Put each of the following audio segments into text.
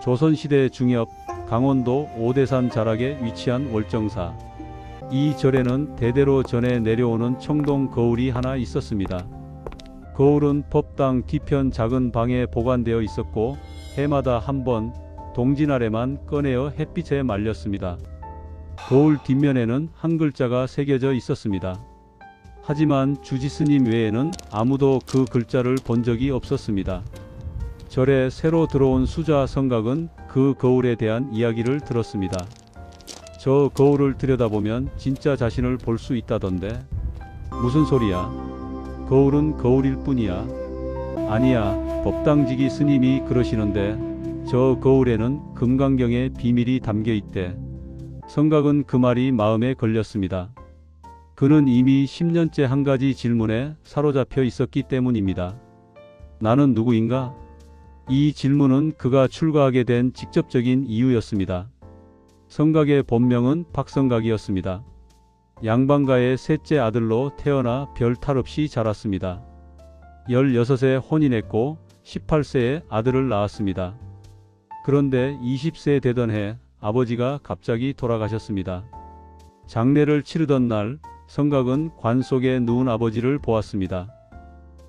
조선시대 중엽 강원도 오대산 자락에 위치한 월정사. 이 절에는 대대로 전해 내려오는 청동 거울이 하나 있었습니다. 거울은 법당 뒤편 작은 방에 보관되어 있었고 해마다 한 번 동지날에만 꺼내어 햇빛에 말렸습니다. 거울 뒷면에는 한 글자가 새겨져 있었습니다. 하지만 주지스님 외에는 아무도 그 글자를 본 적이 없었습니다. 절에 새로 들어온 수자 성각은 그 거울에 대한 이야기를 들었습니다. 저 거울을 들여다보면 진짜 자신을 볼 수 있다던데. 무슨 소리야? 거울은 거울일 뿐이야. 아니야, 법당지기 스님이 그러시는데 저 거울에는 금강경의 비밀이 담겨 있대. 성각은 그 말이 마음에 걸렸습니다. 그는 이미 10년째 한 가지 질문에 사로잡혀 있었기 때문입니다. 나는 누구인가? 이 질문은 그가 출가하게 된 직접적인 이유였습니다. 성각의 본명은 박성각이었습니다. 양반가의 셋째 아들로 태어나 별 탈 없이 자랐습니다. 16세 혼인했고 18세에 아들을 낳았습니다. 그런데 20세 되던 해 아버지가 갑자기 돌아가셨습니다. 장례를 치르던 날 성각은 관 속에 누운 아버지를 보았습니다.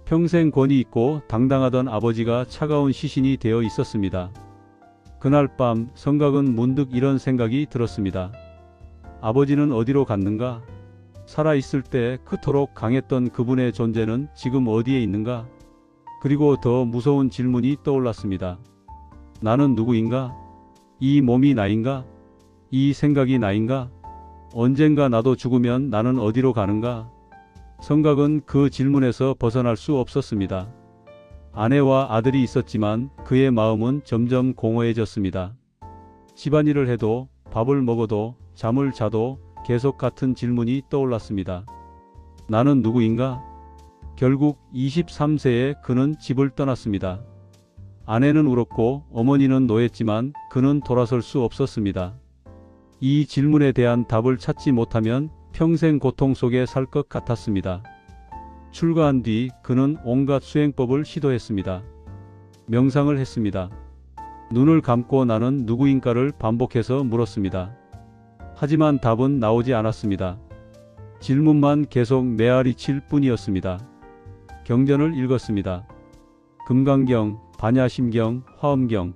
평생 권위 있고 당당하던 아버지가 차가운 시신이 되어 있었습니다. 그날 밤 성각은 문득 이런 생각이 들었습니다. 아버지는 어디로 갔는가? 살아있을 때 그토록 강했던 그분의 존재는 지금 어디에 있는가? 그리고 더 무서운 질문이 떠올랐습니다. 나는 누구인가? 이 몸이 나인가? 이 생각이 나인가? 언젠가 나도 죽으면 나는 어디로 가는가? 성각은 그 질문에서 벗어날 수 없었습니다. 아내와 아들이 있었지만 그의 마음은 점점 공허해졌습니다. 집안일을 해도 밥을 먹어도 잠을 자도 계속 같은 질문이 떠올랐습니다. 나는 누구인가? 결국 23세에 그는 집을 떠났습니다. 아내는 울었고 어머니는 노했지만 그는 돌아설 수 없었습니다. 이 질문에 대한 답을 찾지 못하면 평생 고통 속에 살 것 같았습니다. 출가한 뒤 그는 온갖 수행법을 시도했습니다. 명상을 했습니다. 눈을 감고 나는 누구인가를 반복해서 물었습니다. 하지만 답은 나오지 않았습니다. 질문만 계속 메아리칠 뿐이었습니다. 경전을 읽었습니다. 금강경, 반야심경, 화엄경,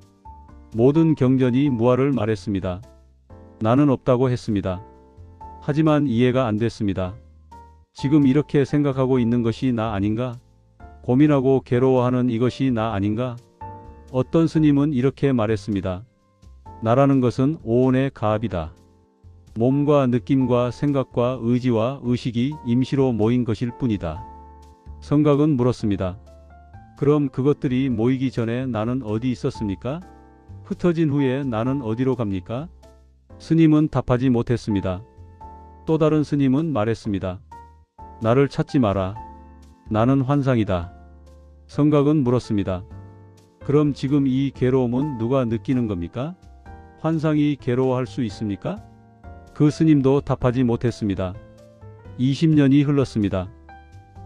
모든 경전이 무아를 말했습니다. 나는 없다고 했습니다. 하지만 이해가 안 됐습니다. 지금 이렇게 생각하고 있는 것이 나 아닌가? 고민하고 괴로워하는 이것이 나 아닌가? 어떤 스님은 이렇게 말했습니다. 나라는 것은 오온의 가합이다. 몸과 느낌과 생각과 의지와 의식이 임시로 모인 것일 뿐이다. 성각은 물었습니다. 그럼 그것들이 모이기 전에 나는 어디 있었습니까? 흩어진 후에 나는 어디로 갑니까? 스님은 답하지 못했습니다. 또 다른 스님은 말했습니다. 나를 찾지 마라. 나는 환상이다. 성각은 물었습니다. 그럼 지금 이 괴로움은 누가 느끼는 겁니까? 환상이 괴로워할 수 있습니까? 그 스님도 답하지 못했습니다. 20년이 흘렀습니다.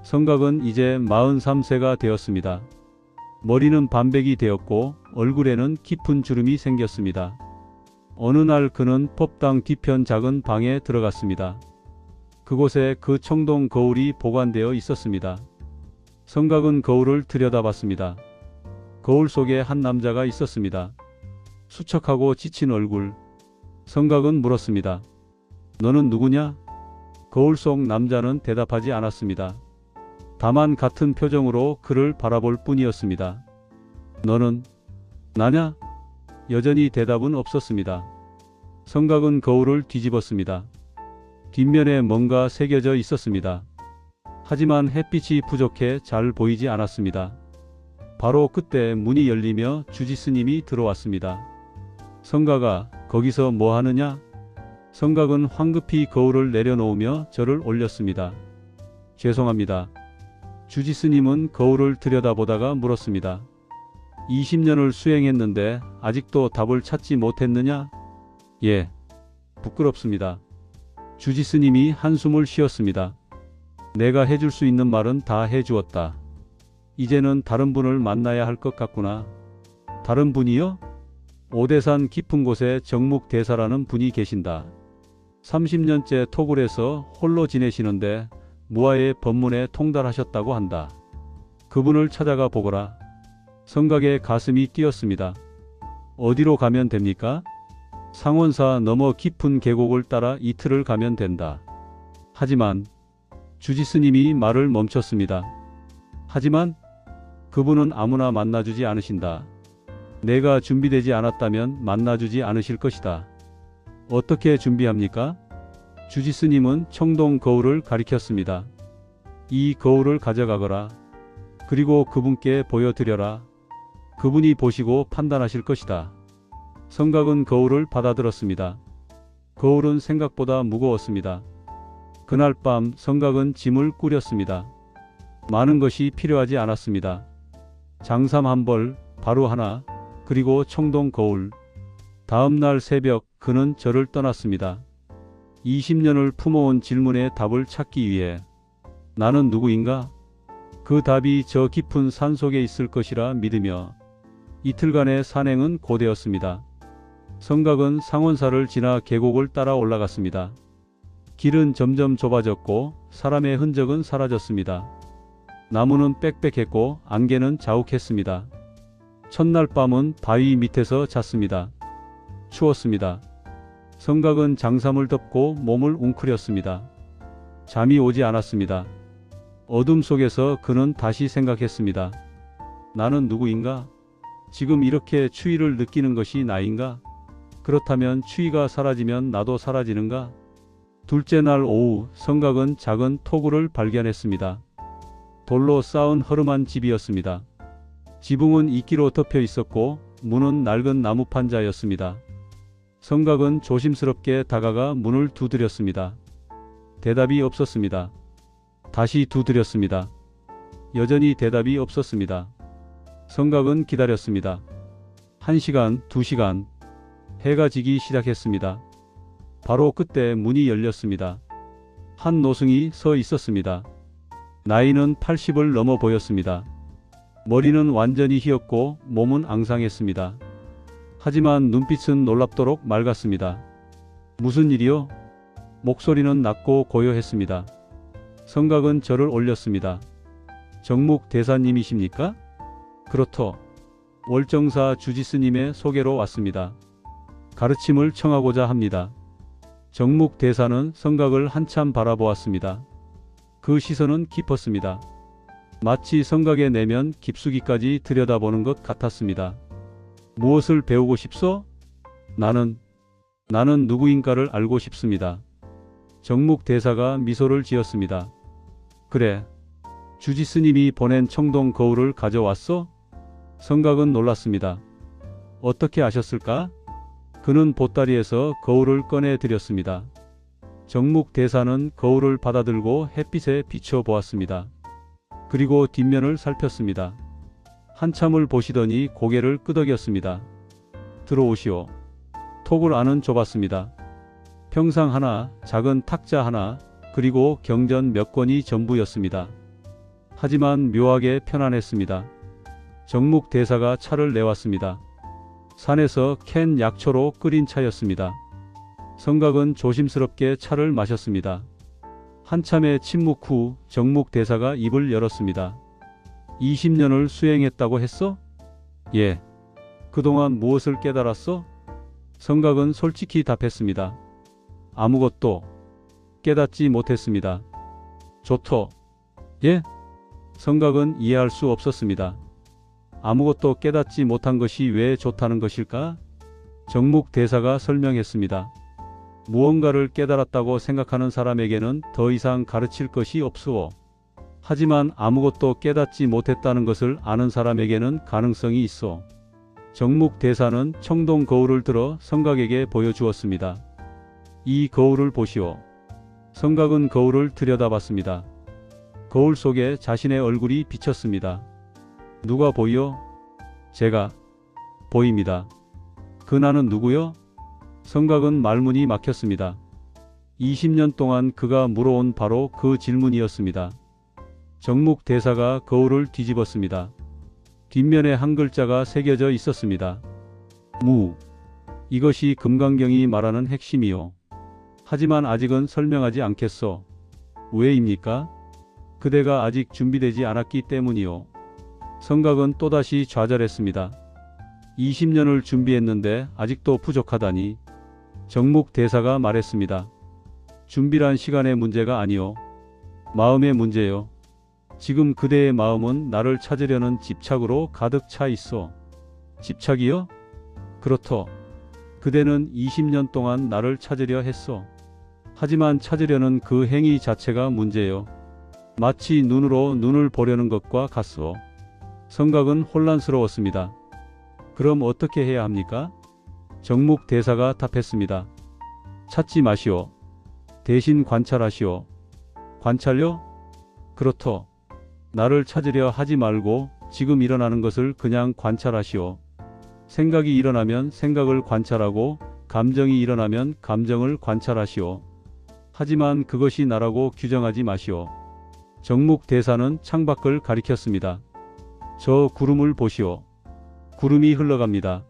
성각은 이제 43세가 되었습니다. 머리는 반백이 되었고 얼굴에는 깊은 주름이 생겼습니다. 어느 날 그는 법당 뒤편 작은 방에 들어갔습니다. 그곳에 그 청동 거울이 보관되어 있었습니다. 성각은 거울을 들여다봤습니다. 거울 속에 한 남자가 있었습니다. 수척하고 지친 얼굴. 성각은 물었습니다. 너는 누구냐? 거울 속 남자는 대답하지 않았습니다. 다만 같은 표정으로 그를 바라볼 뿐이었습니다. 너는 나냐? 여전히 대답은 없었습니다. 성각은 거울을 뒤집었습니다. 뒷면에 뭔가 새겨져 있었습니다. 하지만 햇빛이 부족해 잘 보이지 않았습니다. 바로 그때 문이 열리며 주지스님이 들어왔습니다. 성각아, 거기서 뭐 하느냐? 성각은 황급히 거울을 내려놓으며 절을 올렸습니다. 죄송합니다. 주지스님은 거울을 들여다보다가 물었습니다. 20년을 수행했는데 아직도 답을 찾지 못했느냐? 예, 부끄럽습니다. 주지스님이 한숨을 쉬었습니다. 내가 해줄 수 있는 말은 다 해주었다. 이제는 다른 분을 만나야 할 것 같구나. 다른 분이요? 오대산 깊은 곳에 정묵 대사라는 분이 계신다. 30년째 토굴에서 홀로 지내시는데 무아의 법문에 통달하셨다고 한다. 그분을 찾아가 보거라. 성각의 가슴이 뛰었습니다. 어디로 가면 됩니까? 상원사 너머 깊은 계곡을 따라 이틀을 가면 된다. 하지만 주지스님이 말을 멈췄습니다. 하지만 그분은 아무나 만나주지 않으신다. 내가 준비되지 않았다면 만나주지 않으실 것이다. 어떻게 준비합니까? 주지스님은 청동 거울을 가리켰습니다. 이 거울을 가져가거라. 그리고 그분께 보여드려라. 그분이 보시고 판단하실 것이다. 성각은 거울을 받아들었습니다. 거울은 생각보다 무거웠습니다. 그날 밤 성각은 짐을 꾸렸습니다. 많은 것이 필요하지 않았습니다. 장삼 한 벌, 바루 하나, 그리고 청동 거울. 다음 날 새벽 그는 절을 떠났습니다. 20년을 품어온 질문의 답을 찾기 위해. 나는 누구인가? 그 답이 저 깊은 산 속에 있을 것이라 믿으며 이틀간의 산행은 고되었습니다. 성각은 상원사를 지나 계곡을 따라 올라갔습니다. 길은 점점 좁아졌고 사람의 흔적은 사라졌습니다. 나무는 빽빽했고 안개는 자욱했습니다. 첫날 밤은 바위 밑에서 잤습니다. 추웠습니다. 성각은 장삼을 덮고 몸을 웅크렸습니다. 잠이 오지 않았습니다. 어둠 속에서 그는 다시 생각했습니다. 나는 누구인가? 지금 이렇게 추위를 느끼는 것이 나인가? 그렇다면 추위가 사라지면 나도 사라지는가? 둘째 날 오후 성각은 작은 토굴을 발견했습니다. 돌로 쌓은 허름한 집이었습니다. 지붕은 이끼로 덮여 있었고 문은 낡은 나무 판자였습니다. 성각은 조심스럽게 다가가 문을 두드렸습니다. 대답이 없었습니다. 다시 두드렸습니다. 여전히 대답이 없었습니다. 성각은 기다렸습니다. 1시간, 2시간. 해가 지기 시작했습니다. 바로 그때 문이 열렸습니다. 한 노승이 서 있었습니다. 나이는 80을 넘어 보였습니다. 머리는 완전히 휘었고 몸은 앙상했습니다. 하지만 눈빛은 놀랍도록 맑았습니다. 무슨 일이요? 목소리는 낮고 고요했습니다. 성각은 절을 올렸습니다. 정묵 대사님이십니까? 그렇소. 월정사 주지스님의 소개로 왔습니다. 가르침을 청하고자 합니다. 정묵 대사는 성각을 한참 바라보았습니다. 그 시선은 깊었습니다. 마치 성각의 내면 깊숙이까지 들여다보는 것 같았습니다. 무엇을 배우고 싶소? 나는 누구인가를 알고 싶습니다. 정묵 대사가 미소를 지었습니다. 그래, 주지스님이 보낸 청동 거울을 가져왔소? 성각은 놀랐습니다. 어떻게 아셨을까? 그는 보따리에서 거울을 꺼내 드렸습니다. 정묵 대사는 거울을 받아들고 햇빛에 비춰 보았습니다. 그리고 뒷면을 살폈습니다. 한참을 보시더니 고개를 끄덕였습니다. 들어오시오. 톡을 안은 좁았습니다. 평상 하나, 작은 탁자 하나, 그리고 경전 몇 권이 전부였습니다. 하지만 묘하게 편안했습니다. 정묵 대사가 차를 내왔습니다. 산에서 캔 약초로 끓인 차였습니다. 성각은 조심스럽게 차를 마셨습니다. 한참의 침묵 후 정묵 대사가 입을 열었습니다. 20년을 수행했다고 했어? 예. 그동안 무엇을 깨달았어? 성각은 솔직히 답했습니다. 아무것도 깨닫지 못했습니다. 좋토. 예? 성각은 이해할 수 없었습니다. 아무것도 깨닫지 못한 것이 왜 좋다는 것일까? 정묵 대사가 설명했습니다. 무언가를 깨달았다고 생각하는 사람에게는 더 이상 가르칠 것이 없으오. 하지만 아무것도 깨닫지 못했다는 것을 아는 사람에게는 가능성이 있어. 정묵 대사는 청동 거울을 들어 성각에게 보여주었습니다. 이 거울을 보시오. 성각은 거울을 들여다봤습니다. 거울 속에 자신의 얼굴이 비쳤습니다. 누가 보이오? 제가 보입니다. 그 나는 누구요? 성각은 말문이 막혔습니다. 20년 동안 그가 물어온 바로 그 질문이었습니다. 정묵 대사가 거울을 뒤집었습니다. 뒷면에 한 글자가 새겨져 있었습니다. 무. 이것이 금강경이 말하는 핵심이요. 하지만 아직은 설명하지 않겠소. 왜입니까? 그대가 아직 준비되지 않았기 때문이요. 성각은 또다시 좌절했습니다. 20년을 준비했는데 아직도 부족하다니. 정묵 대사가 말했습니다. 준비란 시간의 문제가 아니요. 마음의 문제요. 지금 그대의 마음은 나를 찾으려는 집착으로 가득 차 있어. 집착이요? 그렇소. 그대는 20년 동안 나를 찾으려 했소. 하지만 찾으려는 그 행위 자체가 문제요. 마치 눈으로 눈을 보려는 것과 같소. 성각은 혼란스러웠습니다. 그럼 어떻게 해야 합니까? 정묵 대사가 답했습니다. 찾지 마시오. 대신 관찰하시오. 관찰요? 그렇소. 나를 찾으려 하지 말고 지금 일어나는 것을 그냥 관찰하시오. 생각이 일어나면 생각을 관찰하고 감정이 일어나면 감정을 관찰하시오. 하지만 그것이 나라고 규정하지 마시오. 정묵 대사는 창밖을 가리켰습니다. 저 구름을 보시오. 구름이 흘러갑니다.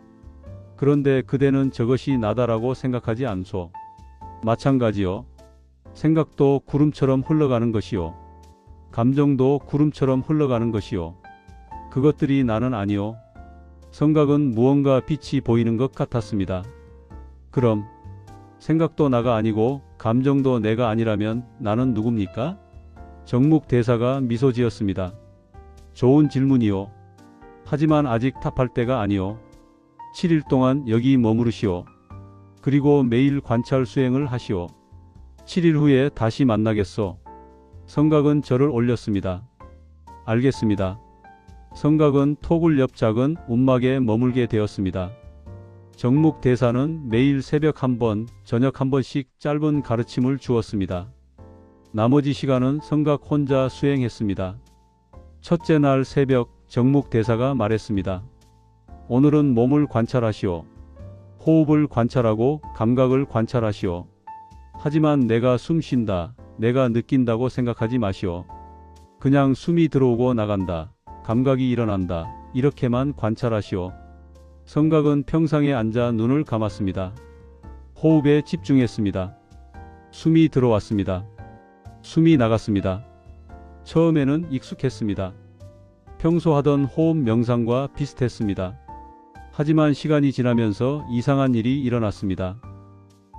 그런데 그대는 저것이 나다라고 생각하지 않소. 마찬가지요. 생각도 구름처럼 흘러가는 것이요. 감정도 구름처럼 흘러가는 것이요. 그것들이 나는 아니요. 성각은 무언가 빛이 보이는 것 같았습니다. 그럼 생각도 나가 아니고 감정도 내가 아니라면 나는 누굽니까? 정묵 대사가 미소 지었습니다. 좋은 질문이요. 하지만 아직 답할 때가 아니요. 7일 동안 여기 머무르시오. 그리고 매일 관찰 수행을 하시오. 7일 후에 다시 만나겠소. 성각은 절을 올렸습니다. 알겠습니다. 성각은 토굴 옆 작은 움막에 머물게 되었습니다. 정묵 대사는 매일 새벽 한 번, 저녁 한 번씩 짧은 가르침을 주었습니다. 나머지 시간은 성각 혼자 수행했습니다. 첫째 날 새벽 정묵 대사가 말했습니다. 오늘은 몸을 관찰하시오. 호흡을 관찰하고 감각을 관찰하시오. 하지만 내가 숨 쉰다, 내가 느낀다고 생각하지 마시오. 그냥 숨이 들어오고 나간다, 감각이 일어난다, 이렇게만 관찰하시오. 성각은 평상에 앉아 눈을 감았습니다. 호흡에 집중했습니다. 숨이 들어왔습니다. 숨이 나갔습니다. 처음에는 익숙했습니다. 평소 하던 호흡 명상과 비슷했습니다. 하지만 시간이 지나면서 이상한 일이 일어났습니다.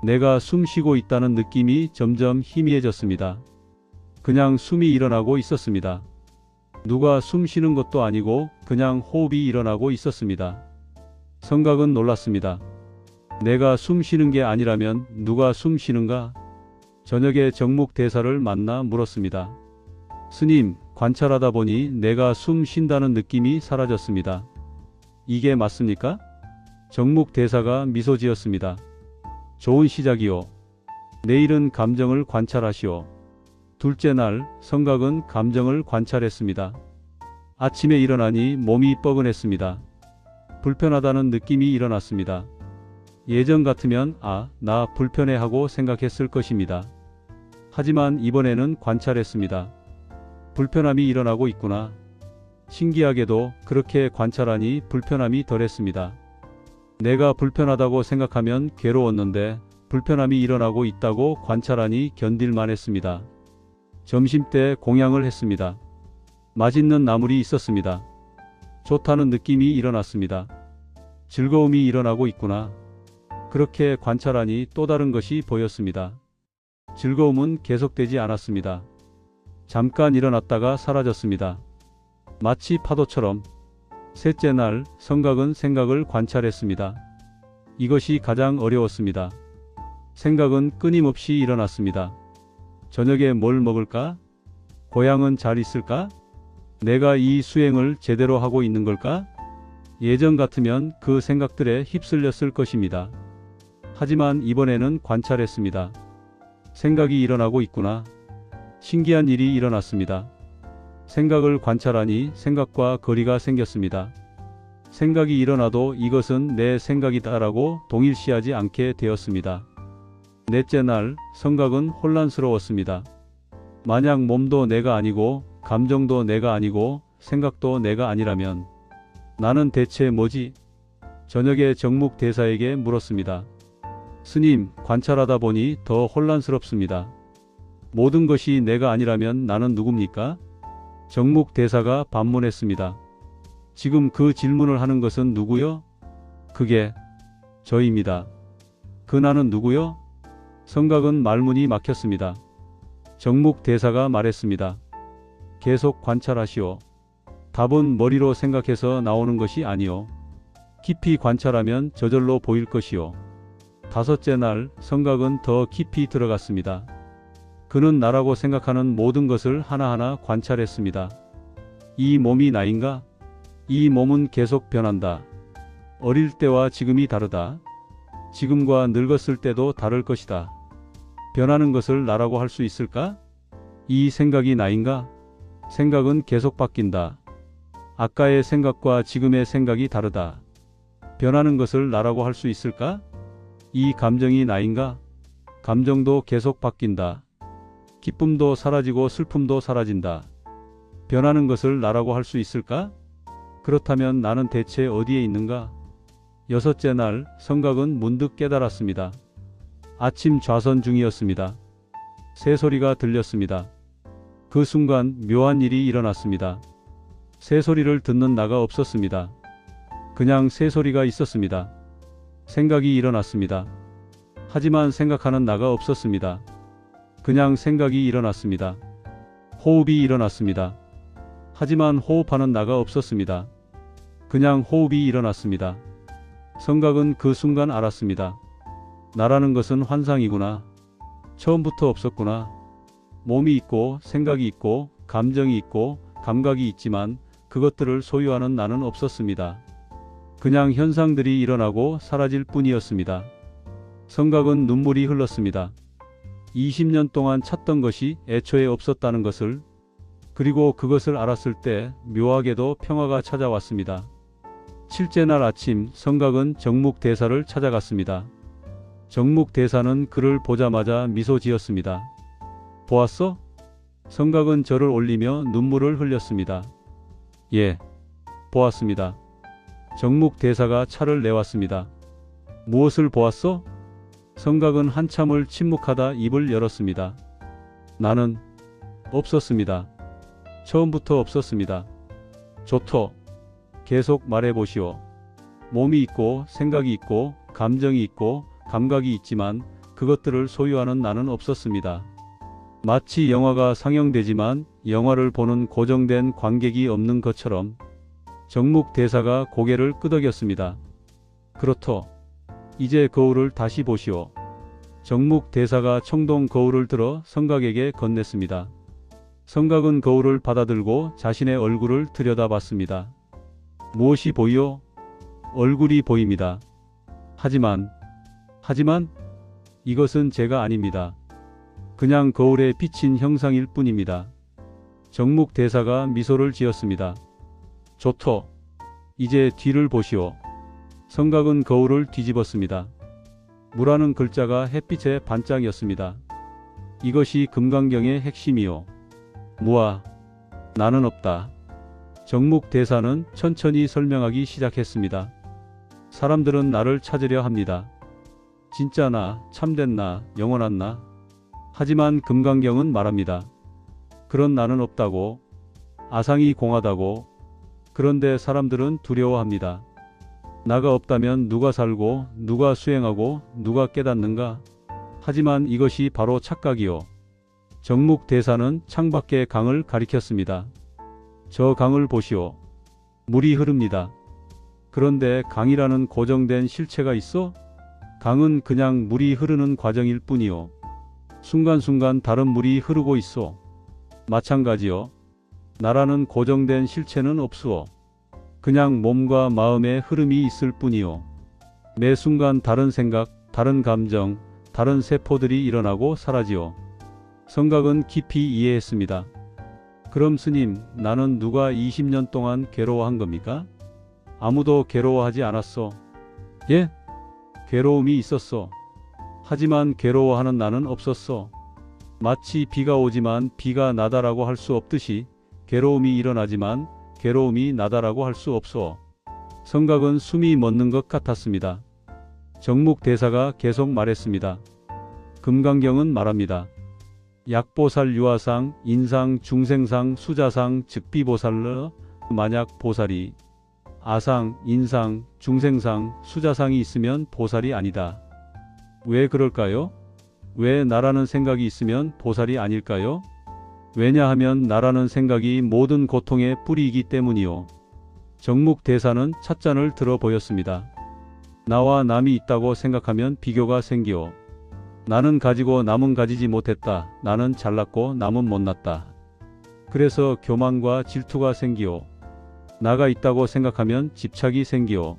내가 숨 쉬고 있다는 느낌이 점점 희미해졌습니다. 그냥 숨이 일어나고 있었습니다. 누가 숨 쉬는 것도 아니고 그냥 호흡이 일어나고 있었습니다. 성각은 놀랐습니다. 내가 숨 쉬는 게 아니라면 누가 숨 쉬는가? 저녁에 정묵 대사를 만나 물었습니다. 스님, 관찰하다 보니 내가 숨 쉰다는 느낌이 사라졌습니다. 이게 맞습니까? 정묵 대사가 미소 지었습니다. 좋은 시작이요. 내일은 감정을 관찰하시오. 둘째 날 성각은 감정을 관찰했습니다. 아침에 일어나니 몸이 뻐근했습니다. 불편하다는 느낌이 일어났습니다. 예전 같으면 나 불편해하고 생각했을 것입니다. 하지만 이번에는 관찰했습니다. 불편함이 일어나고 있구나. 신기하게도 그렇게 관찰하니 불편함이 덜했습니다. 내가 불편하다고 생각하면 괴로웠는데 불편함이 일어나고 있다고 관찰하니 견딜만 했습니다. 점심때 공양을 했습니다. 맛있는 나물이 있었습니다. 좋다는 느낌이 일어났습니다. 즐거움이 일어나고 있구나. 그렇게 관찰하니 또 다른 것이 보였습니다. 즐거움은 계속되지 않았습니다. 잠깐 일어났다가 사라졌습니다. 마치 파도처럼. 셋째 날 성각은 생각을 관찰했습니다. 이것이 가장 어려웠습니다. 생각은 끊임없이 일어났습니다. 저녁에 뭘 먹을까? 고향은 잘 있을까? 내가 이 수행을 제대로 하고 있는 걸까? 예전 같으면 그 생각들에 휩쓸렸을 것입니다. 하지만 이번에는 관찰했습니다. 생각이 일어나고 있구나. 신기한 일이 일어났습니다. 생각을 관찰하니 생각과 거리가 생겼습니다. 생각이 일어나도 이것은 내 생각이다라고 동일시하지 않게 되었습니다. 넷째 날 성각은 혼란스러웠습니다. 만약 몸도 내가 아니고 감정도 내가 아니고 생각도 내가 아니라면 나는 대체 뭐지? 저녁에 정묵 대사에게 물었습니다. 스님, 관찰하다 보니 더 혼란스럽습니다. 모든 것이 내가 아니라면 나는 누굽니까? 정묵 대사가 반문했습니다. 지금 그 질문을 하는 것은 누구요? 그게 저입니다. 그 나는 누구요? 성각은 말문이 막혔습니다. 정묵 대사가 말했습니다. 계속 관찰하시오. 답은 머리로 생각해서 나오는 것이 아니오. 깊이 관찰하면 저절로 보일 것이오. 다섯째 날 성각은 더 깊이 들어갔습니다. 그는 나라고 생각하는 모든 것을 하나하나 관찰했습니다. 이 몸이 나인가? 이 몸은 계속 변한다. 어릴 때와 지금이 다르다. 지금과 늙었을 때도 다를 것이다. 변하는 것을 나라고 할 수 있을까? 이 생각이 나인가? 생각은 계속 바뀐다. 아까의 생각과 지금의 생각이 다르다. 변하는 것을 나라고 할 수 있을까? 이 감정이 나인가? 감정도 계속 바뀐다. 기쁨도 사라지고 슬픔도 사라진다. 변하는 것을 나라고 할 수 있을까? 그렇다면 나는 대체 어디에 있는가? 여섯째 날 성각은 문득 깨달았습니다. 아침 좌선 중이었습니다. 새소리가 들렸습니다. 그 순간 묘한 일이 일어났습니다. 새소리를 듣는 나가 없었습니다. 그냥 새소리가 있었습니다. 생각이 일어났습니다. 하지만 생각하는 나가 없었습니다. 그냥 생각이 일어났습니다. 호흡이 일어났습니다. 하지만 호흡하는 나가 없었습니다. 그냥 호흡이 일어났습니다. 성각은 그 순간 알았습니다. 나라는 것은 환상이구나. 처음부터 없었구나. 몸이 있고 생각이 있고 감정이 있고 감각이 있지만 그것들을 소유하는 나는 없었습니다. 그냥 현상들이 일어나고 사라질 뿐이었습니다. 성각은 눈물이 흘렀습니다. 20년 동안 찾던 것이 애초에 없었다는 것을, 그리고 그것을 알았을 때 묘하게도 평화가 찾아왔습니다. 7째 날 아침 성각은 정묵 대사를 찾아갔습니다. 정묵 대사는 그를 보자마자 미소 지었습니다. 보았어? 성각은 절을 올리며 눈물을 흘렸습니다. 예, 보았습니다. 정묵 대사가 차를 내왔습니다. 무엇을 보았어? 성각은 한참을 침묵하다 입을 열었습니다. 나는 없었습니다. 처음부터 없었습니다. 좋토. 계속 말해보시오. 몸이 있고 생각이 있고 감정이 있고 감각이 있지만 그것들을 소유하는 나는 없었습니다. 마치 영화가 상영되지만 영화를 보는 고정된 관객이 없는 것처럼. 정묵 대사가 고개를 끄덕였습니다. 그렇소. 이제 거울을 다시 보시오. 정묵 대사가 청동 거울을 들어 성각에게 건넸습니다. 성각은 거울을 받아들고 자신의 얼굴을 들여다봤습니다. 무엇이 보이오? 얼굴이 보입니다. 하지만 이것은 제가 아닙니다. 그냥 거울에 비친 형상일 뿐입니다. 정묵 대사가 미소를 지었습니다. 좋토. 이제 뒤를 보시오. 성각은 거울을 뒤집었습니다. 무라는 글자가 햇빛에 반짝였습니다. 이것이 금강경의 핵심이오. 무아. 나는 없다. 정묵 대사는 천천히 설명하기 시작했습니다. 사람들은 나를 찾으려 합니다. 진짜 나, 참된 나, 영원한 나. 하지만 금강경은 말합니다. 그런 나는 없다고. 아상이 공하다고. 그런데 사람들은 두려워합니다. 나가 없다면 누가 살고 누가 수행하고 누가 깨닫는가? 하지만 이것이 바로 착각이요. 정묵 대사는 창밖의 강을 가리켰습니다. 저 강을 보시오. 물이 흐릅니다. 그런데 강이라는 고정된 실체가 있어? 강은 그냥 물이 흐르는 과정일 뿐이요. 순간순간 다른 물이 흐르고 있어. 마찬가지요. 나라는 고정된 실체는 없수어. 그냥 몸과 마음의 흐름이 있을 뿐이요. 매 순간 다른 생각, 다른 감정, 다른 세포들이 일어나고 사라지요. 성각은 깊이 이해했습니다. 그럼 스님, 나는 누가 20년 동안 괴로워한 겁니까? 아무도 괴로워하지 않았어. 예? 괴로움이 있었어. 하지만 괴로워하는 나는 없었어. 마치 비가 오지만 비가 나다라고 할 수 없듯이 괴로움이 일어나지만 괴로움이 나다라고 할 수 없어. 성각은 숨이 멎는 것 같았습니다. 정묵 대사가 계속 말했습니다. 금강경은 말합니다. 약보살 유아상, 인상, 중생상, 수자상, 즉비보살러 만약 보살이 아상, 인상, 중생상, 수자상이 있으면 보살이 아니다. 왜 그럴까요? 왜 나라는 생각이 있으면 보살이 아닐까요? 왜냐하면 나라는 생각이 모든 고통의 뿌리이기 때문이요. 정묵 대사는 찻잔을 들어 보였습니다. 나와 남이 있다고 생각하면 비교가 생기오. 나는 가지고 남은 가지지 못했다. 나는 잘났고 남은 못났다. 그래서 교만과 질투가 생기오. 나가 있다고 생각하면 집착이 생기오.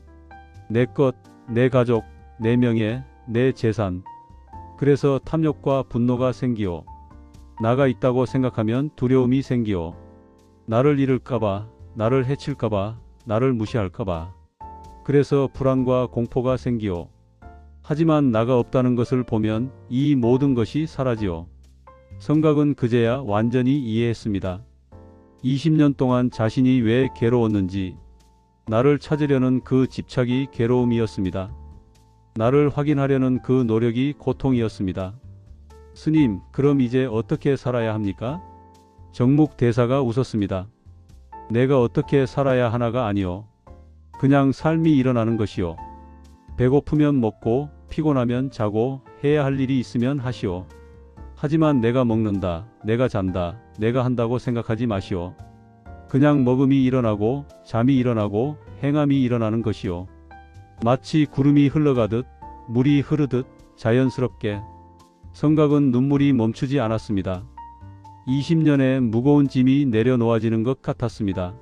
내 것, 내 가족, 내 명예, 내 재산. 그래서 탐욕과 분노가 생기오. 나가 있다고 생각하면 두려움이 생기오. 나를 잃을까봐, 나를 해칠까봐, 나를 무시할까봐. 그래서 불안과 공포가 생기오. 하지만 나가 없다는 것을 보면 이 모든 것이 사라지오. 성각은 그제야 완전히 이해했습니다. 20년 동안 자신이 왜 괴로웠는지, 나를 찾으려는 그 집착이 괴로움이었습니다. 나를 확인하려는 그 노력이 고통이었습니다. 스님, 그럼 이제 어떻게 살아야 합니까? 정묵 대사가 웃었습니다. 내가 어떻게 살아야 하나가 아니오. 그냥 삶이 일어나는 것이오. 배고프면 먹고 피곤하면 자고 해야 할 일이 있으면 하시오. 하지만 내가 먹는다, 내가 잔다, 내가 한다고 생각하지 마시오. 그냥 먹음이 일어나고 잠이 일어나고 행함이 일어나는 것이오. 마치 구름이 흘러가듯 물이 흐르듯 자연스럽게. 성각은 눈물이 멈추지 않았습니다. 20년의 무거운 짐이 내려놓아지는 것 같았습니다.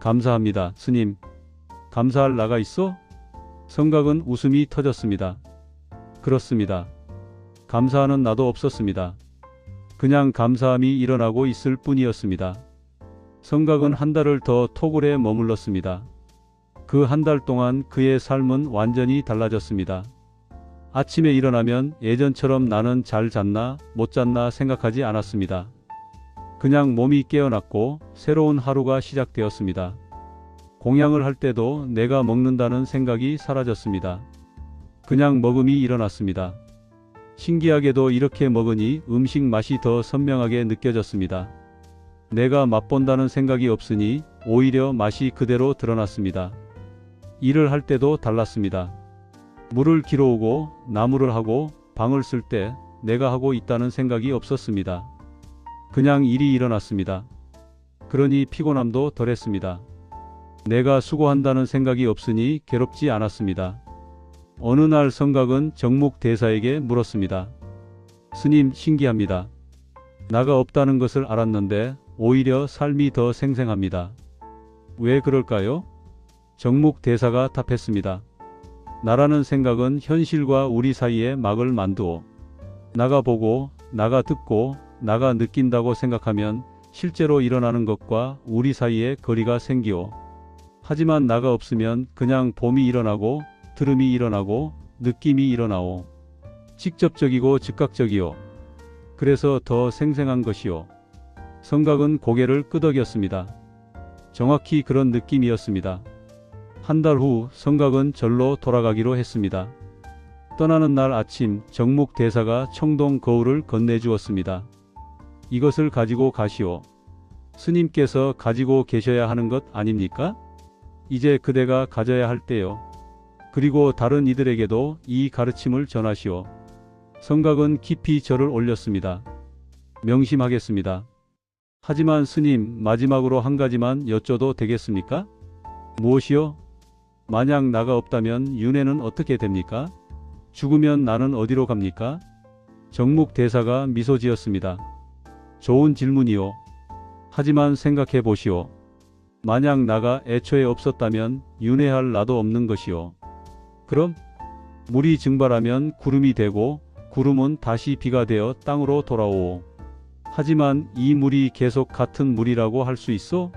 감사합니다, 스님. 감사할 나가 있어? 성각은 웃음이 터졌습니다. 그렇습니다. 감사하는 나도 없었습니다. 그냥 감사함이 일어나고 있을 뿐이었습니다. 성각은 한 달을 더 토굴에 머물렀습니다. 그 한 달 동안 그의 삶은 완전히 달라졌습니다. 아침에 일어나면 예전처럼 나는 잘 잤나 못 잤나 생각하지 않았습니다. 그냥 몸이 깨어났고 새로운 하루가 시작되었습니다. 공양을 할 때도 내가 먹는다는 생각이 사라졌습니다. 그냥 먹음이 일어났습니다. 신기하게도 이렇게 먹으니 음식 맛이 더 선명하게 느껴졌습니다. 내가 맛본다는 생각이 없으니 오히려 맛이 그대로 드러났습니다. 일을 할 때도 달랐습니다. 물을 길어오고 나무를 하고 방을 쓸 때 내가 하고 있다는 생각이 없었습니다. 그냥 일이 일어났습니다. 그러니 피곤함도 덜했습니다. 내가 수고한다는 생각이 없으니 괴롭지 않았습니다. 어느 날 성각은 정묵 대사에게 물었습니다. 스님, 신기합니다. 나가 없다는 것을 알았는데 오히려 삶이 더 생생합니다. 왜 그럴까요? 정묵 대사가 답했습니다. 나라는 생각은 현실과 우리 사이에 막을 만두어. 나가 보고, 나가 듣고, 나가 느낀다고 생각하면 실제로 일어나는 것과 우리 사이에 거리가 생기오. 하지만 나가 없으면 그냥 봄이 일어나고 들음이 일어나고 느낌이 일어나오. 직접적이고 즉각적이오. 그래서 더 생생한 것이오. 성각은 고개를 끄덕였습니다. 정확히 그런 느낌이었습니다. 한 달 후 성각은 절로 돌아가기로 했습니다. 떠나는 날 아침 정묵 대사가 청동 거울을 건네주었습니다. 이것을 가지고 가시오. 스님께서 가지고 계셔야 하는 것 아닙니까? 이제 그대가 가져야 할 때요. 그리고 다른 이들에게도 이 가르침을 전하시오. 성각은 깊이 절을 올렸습니다. 명심하겠습니다. 하지만 스님, 마지막으로 한 가지만 여쭤도 되겠습니까? 무엇이요? 만약 나가 없다면 윤회는 어떻게 됩니까? 죽으면 나는 어디로 갑니까? 정묵 대사가 미소 지었습니다. 좋은 질문이요. 하지만 생각해 보시오. 만약 나가 애초에 없었다면 윤회할 나도 없는 것이요. 그럼 물이 증발하면 구름이 되고 구름은 다시 비가 되어 땅으로 돌아오오. 하지만 이 물이 계속 같은 물이라고 할 수 있어?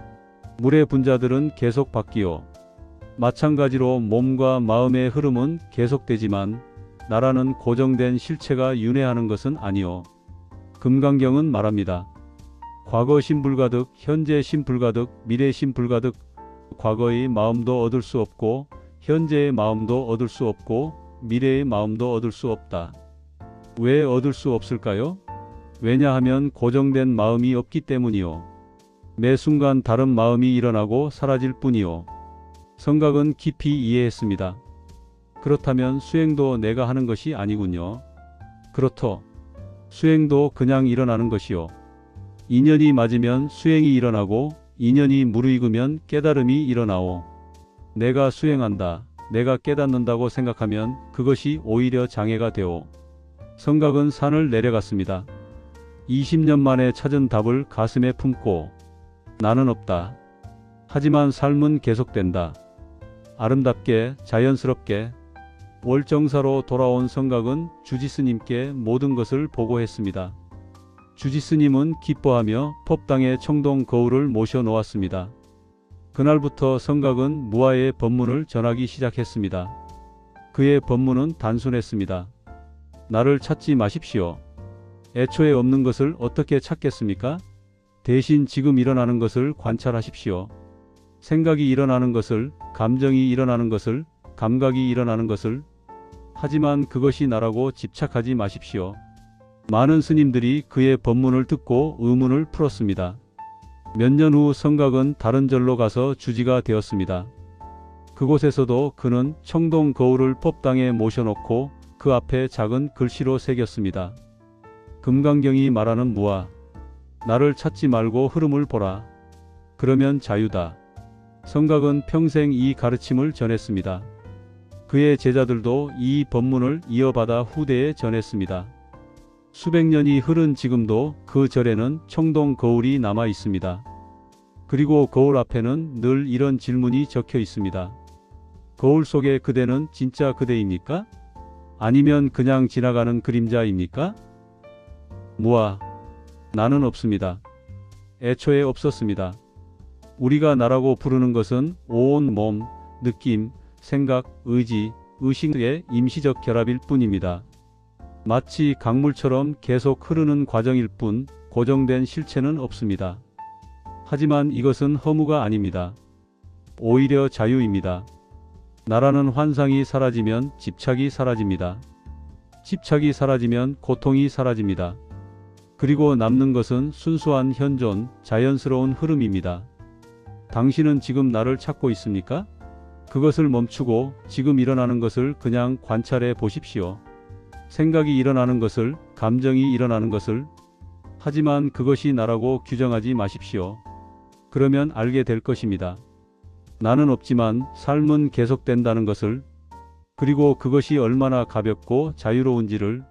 물의 분자들은 계속 바뀌어. 마찬가지로 몸과 마음의 흐름은 계속되지만 나라는 고정된 실체가 윤회하는 것은 아니오. 금강경은 말합니다. 과거 신불가득, 현재 신불가득, 미래 신불가득, 과거의 마음도 얻을 수 없고 현재의 마음도 얻을 수 없고 미래의 마음도 얻을 수 없다. 왜 얻을 수 없을까요? 왜냐하면 고정된 마음이 없기 때문이요. 매 순간 다른 마음이 일어나고 사라질 뿐이요. 성각은 깊이 이해했습니다. 그렇다면 수행도 내가 하는 것이 아니군요. 그렇소. 수행도 그냥 일어나는 것이요. 인연이 맞으면 수행이 일어나고 인연이 무르익으면 깨달음이 일어나오. 내가 수행한다, 내가 깨닫는다고 생각하면 그것이 오히려 장애가 되오. 성각은 산을 내려갔습니다. 20년 만에 찾은 답을 가슴에 품고 나는 없다. 하지만 삶은 계속된다. 아름답게 자연스럽게. 월정사로 돌아온 성각은 주지스님께 모든 것을 보고했습니다. 주지스님은 기뻐하며 법당에 청동 거울을 모셔 놓았습니다. 그날부터 성각은 무아의 법문을 전하기 시작했습니다. 그의 법문은 단순했습니다. 나를 찾지 마십시오. 애초에 없는 것을 어떻게 찾겠습니까? 대신 지금 일어나는 것을 관찰하십시오. 생각이 일어나는 것을, 감정이 일어나는 것을, 감각이 일어나는 것을. 하지만 그것이 나라고 집착하지 마십시오. 많은 스님들이 그의 법문을 듣고 의문을 풀었습니다. 몇 년 후 성각은 다른 절로 가서 주지가 되었습니다. 그곳에서도 그는 청동 거울을 법당에 모셔놓고 그 앞에 작은 글씨로 새겼습니다. 금강경이 말하는 무아. 나를 찾지 말고 흐름을 보라. 그러면 자유다. 성각은 평생 이 가르침을 전했습니다. 그의 제자들도 이 법문을 이어받아 후대에 전했습니다. 수백 년이 흐른 지금도 그 절에는 청동 거울이 남아 있습니다. 그리고 거울 앞에는 늘 이런 질문이 적혀 있습니다. 거울 속의 그대는 진짜 그대입니까? 아니면 그냥 지나가는 그림자입니까? 무아. 나는 없습니다. 애초에 없었습니다. 우리가 나라고 부르는 것은 온 몸, 느낌, 생각, 의지, 의식의 임시적 결합일 뿐입니다. 마치 강물처럼 계속 흐르는 과정일 뿐 고정된 실체는 없습니다. 하지만 이것은 허무가 아닙니다. 오히려 자유입니다. 나라는 환상이 사라지면 집착이 사라집니다. 집착이 사라지면 고통이 사라집니다. 그리고 남는 것은 순수한 현존, 자연스러운 흐름입니다. 당신은 지금 나를 찾고 있습니까? 그것을 멈추고 지금 일어나는 것을 그냥 관찰해 보십시오. 생각이 일어나는 것을, 감정이 일어나는 것을. 하지만 그것이 나라고 규정하지 마십시오. 그러면 알게 될 것입니다. 나는 없지만 삶은 계속된다는 것을. 그리고 그것이 얼마나 가볍고 자유로운지를.